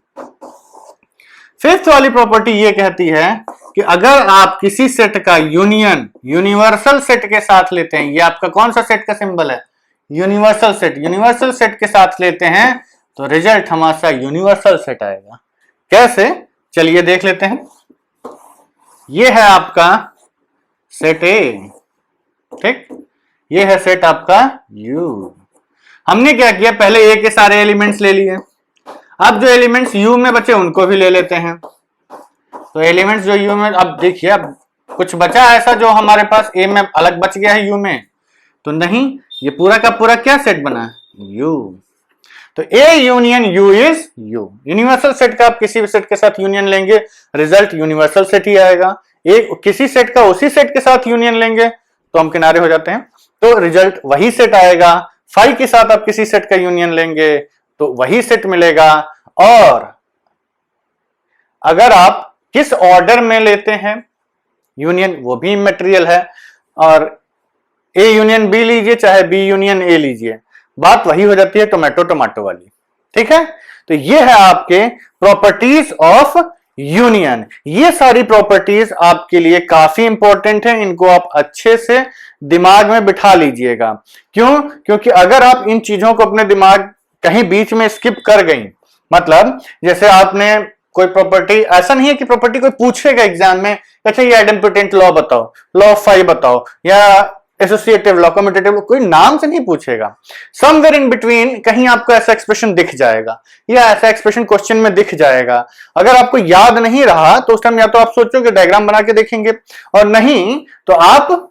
फिफ्थ वाली प्रॉपर्टी ये कहती है कि अगर आप किसी सेट का यूनियन यूनिवर्सल सेट के साथ लेते हैं, ये आपका कौन सा सेट का सिंबल है? Universal set. यूनिवर्सल सेट के साथ लेते हैं तो रिजल्ट हमारा यूनिवर्सल सेट आएगा। कैसे? चलिए देख लेते हैं। ये है आपका सेट ए, ठीक, ये है सेट आपका यू। हमने क्या किया, पहले ए के सारे एलिमेंट्स ले लिए, अब जो एलिमेंट्स यू में बचे उनको भी ले लेते हैं। तो एलिमेंट्स जो यू में, अब देखिए, अब कुछ बचा ऐसा जो हमारे पास ए में अलग बच गया है यू में, तो नहीं, ये पूरा का पूरा क्या सेट बना है? यू। तो A union you is you. Universal set का आप किसी भी सेट के साथ यूनियन लेंगे, रिजल्ट यूनिवर्सल सेट ही आएगा। एक किसी सेट का उसी सेट के साथ यूनियन लेंगे तो हम किनारे हो जाते हैं, तो रिजल्ट वही सेट आएगा। फाई के साथ आप किसी सेट का यूनियन लेंगे तो वही सेट मिलेगा। और अगर आप किस ऑर्डर में लेते हैं यूनियन, वो भी इमैटेरियल है। और ए यूनियन बी लीजिए चाहे बी यूनियन ए लीजिए, बात वही हो जाती है टोमेटो टमाटो वाली, ठीक है। तो ये है आपके प्रॉपर्टीज ऑफ यूनियन। ये सारी प्रॉपर्टीज आपके लिए काफी इंपॉर्टेंट है, इनको आप अच्छे से दिमाग में बिठा लीजिएगा। क्यों? क्योंकि अगर आप इन चीजों को अपने दिमाग कहीं बीच में स्किप कर गई, मतलब जैसे आपने कोई प्रॉपर्टी, ऐसा नहीं है कि प्रॉपर्टी कोई पूछेगा एग्जाम में, अच्छा ये आइडेम्पोटेंट लॉ बताओ, लॉ ऑफ फाई बताओ, या एसोसिएटिव लॉ, कम्यूटेटिव लॉ, कोई नाम से नहीं पूछेगा। समवेयर इन बिटवीन कहीं आपको ऐसा एक्सप्रेशन दिख जाएगा या ऐसा एक्सप्रेशन क्वेश्चन में दिख जाएगा। अगर आपको याद नहीं रहा तो उस टाइम या तो आप सोचोगे डायग्राम बना के देखेंगे, और नहीं तो आप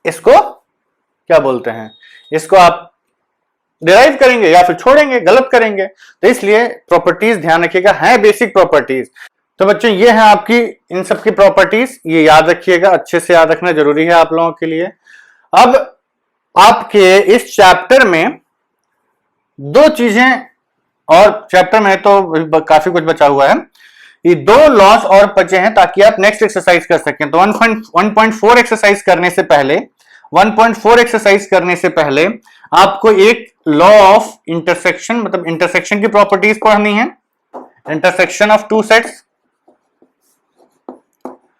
इसको क्या बोलते हैं, इसको आप डिराइव करेंगे या फिर छोड़ेंगे, गलत करेंगे। तो इसलिए प्रॉपर्टीज ध्यान रखिएगा, है बेसिक प्रॉपर्टीज। तो बच्चों ये है आपकी इन सब की प्रॉपर्टीज, ये याद रखिएगा, अच्छे से याद रखना जरूरी है आप लोगों के लिए। अब आपके इस चैप्टर में दो चीजें, और चैप्टर में तो काफी कुछ बचा हुआ है, ये दो लॉस और बचे हैं ताकि आप नेक्स्ट एक्सरसाइज कर सकें। तो 1.4 एक्सरसाइज करने से पहले, 1.4 एक्सरसाइज करने से पहले आपको एक लॉ ऑफ इंटरसेक्शन, मतलब इंटरसेक्शन की प्रॉपर्टीज पढ़नी है। इंटरसेक्शन ऑफ टू सेट्स,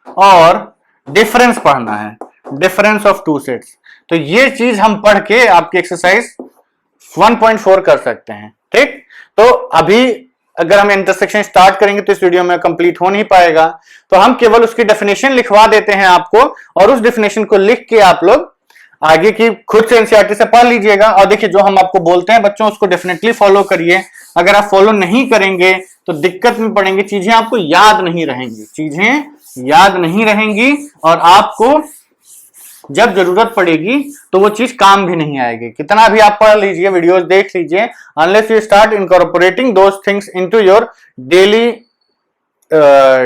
और डिफरेंस पढ़ना है, डिफरेंस ऑफ टू सेट्स। तो ये चीज हम पढ़ के आपकी एक्सरसाइज 1.4 कर सकते हैं। ठीक, तो अभी अगर हम इंटरसेक्शन स्टार्ट करेंगे तो इस वीडियो में कंप्लीट हो नहीं पाएगा, तो हम केवल उसकी डेफिनेशन लिखवा देते हैं आपको, और उस डेफिनेशन को लिख के आप लोग आगे की खुद से एनसीईआरटी से पढ़ लीजिएगा। और देखिए जो हम आपको बोलते हैं बच्चों उसको डेफिनेटली फॉलो करिए। अगर आप फॉलो नहीं करेंगे तो दिक्कत में पड़ेंगे, चीजें आपको याद नहीं रहेंगी, चीजें याद नहीं रहेंगी, और आपको जब जरूरत पड़ेगी तो वो चीज काम भी नहीं आएगी। कितना भी आप पढ़ लीजिए, वीडियोस देख लीजिए, unless you start incorporating those things into your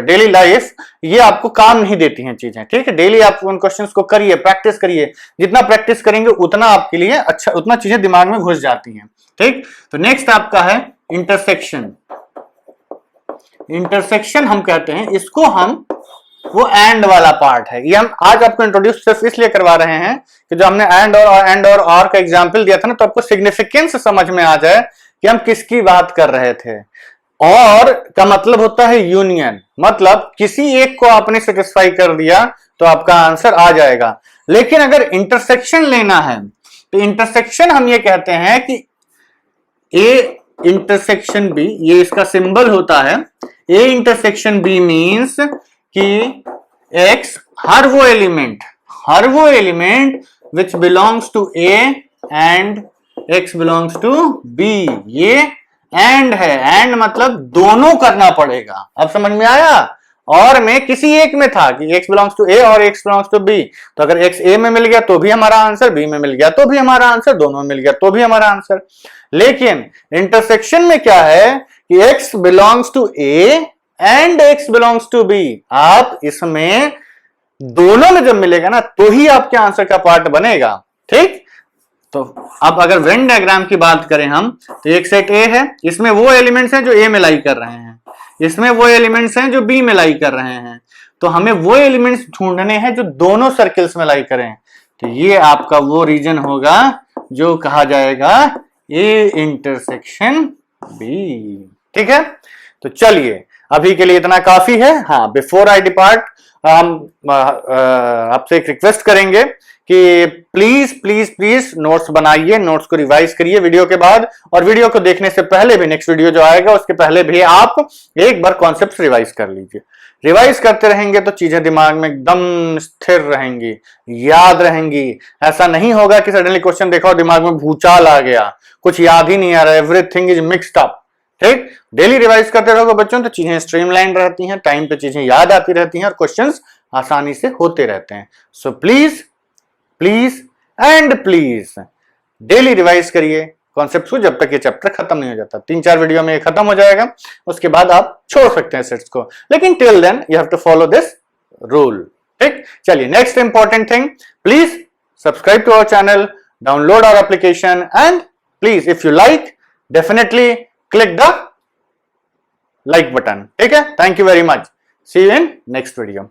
daily life, ये आपको काम नहीं देती हैं चीजें। ठीक है, डेली आप उन क्वेश्चंस को करिए, प्रैक्टिस करिए, जितना प्रैक्टिस करेंगे उतना आपके लिए अच्छा, उतना चीजें दिमाग में घुस जाती हैं। ठीक, तो नेक्स्ट आपका है इंटरसेक्शन। इंटरसेक्शन हम कहते हैं इसको, हम वो एंड वाला पार्ट है, ये हम आज आपको इंट्रोड्यूस सिर्फ इसलिए करवा रहे हैं कि जो हमने एंड और का एग्जाम्पल दिया था ना, तो आपको सिग्निफिकेंस समझ में आ जाए कि हम किसकी बात कर रहे थे। और का मतलब होता है यूनियन, मतलब किसी एक को आपने सेटिस्फाई कर दिया तो आपका आंसर आ जाएगा। लेकिन अगर इंटरसेक्शन लेना है तो इंटरसेक्शन हम ये कहते हैं कि ए इंटरसेक्शन बी, ये इसका सिंबल होता है। ए इंटरसेक्शन बी मीन्स कि x हर वो element which belongs to A and x belongs to b, ये एंड है। एंड मतलब दोनों करना पड़ेगा। अब समझ में आया? और में किसी एक में था कि x बिलोंग्स टू ए और x बिलोंग्स टू b, तो अगर x a में मिल गया तो भी हमारा आंसर, b में मिल गया तो भी हमारा आंसर, दोनों में मिल गया तो भी हमारा आंसर। लेकिन इंटरसेक्शन में क्या है कि x belongs to a and x belongs to b, आप इसमें दोनों में जब मिलेगा ना तो ही आपके आंसर का पार्ट बनेगा। ठीक, तो अब अगर वेन डायग्राम की बात करें हम, तो एक सेट ए है, इसमें वो एलिमेंट्स हैं जो ए में लाई कर रहे हैं, इसमें वो एलिमेंट्स हैं जो बी में लाई कर रहे हैं, तो हमें वो एलिमेंट्स ढूंढने हैं जो दोनों सर्किल्स में लाई करें। तो ये आपका वो रीजन होगा जो कहा जाएगा ए इंटरसेक्शन बी। ठीक है, तो चलिए अभी के लिए इतना काफी है। हाँ, बिफोर आई डिपार्ट हम आपसे एक रिक्वेस्ट करेंगे कि प्लीज प्लीज प्लीज नोट्स बनाइए, नोट्स को रिवाइज करिए वीडियो के बाद, और वीडियो को देखने से पहले भी, नेक्स्ट वीडियो जो आएगा उसके पहले भी आप एक बार कॉन्सेप्ट रिवाइज कर लीजिए। रिवाइज करते रहेंगे तो चीजें दिमाग में एकदम स्थिर रहेंगी, याद रहेंगी। ऐसा नहीं होगा कि सडनली क्वेश्चन देखा और दिमाग में भूचाल आ गया, कुछ याद ही नहीं आ रहा, एवरीथिंग इज मिक्स्ड अप। ठीक, डेली रिवाइज करते रहोगे बच्चों तो चीजें स्ट्रीमलाइन रहती हैं, टाइम पे चीजें याद आती रहती हैं और क्वेश्चंस आसानी से होते रहते हैं। So please please and please daily revise करिए कॉन्सेप्ट को जब तक ये चैप्टर खत्म नहीं हो जाता। 3-4 वीडियो में ये खत्म हो जाएगा, उसके बाद आप छोड़ सकते हैं सेट्स को, लेकिन till then you have to follow this rule. ठीक, चलिए next important thing, please subscribe to our channel, download our application, and please if you like definitely click the like button. ठीक है, thank you very much. See you in next video.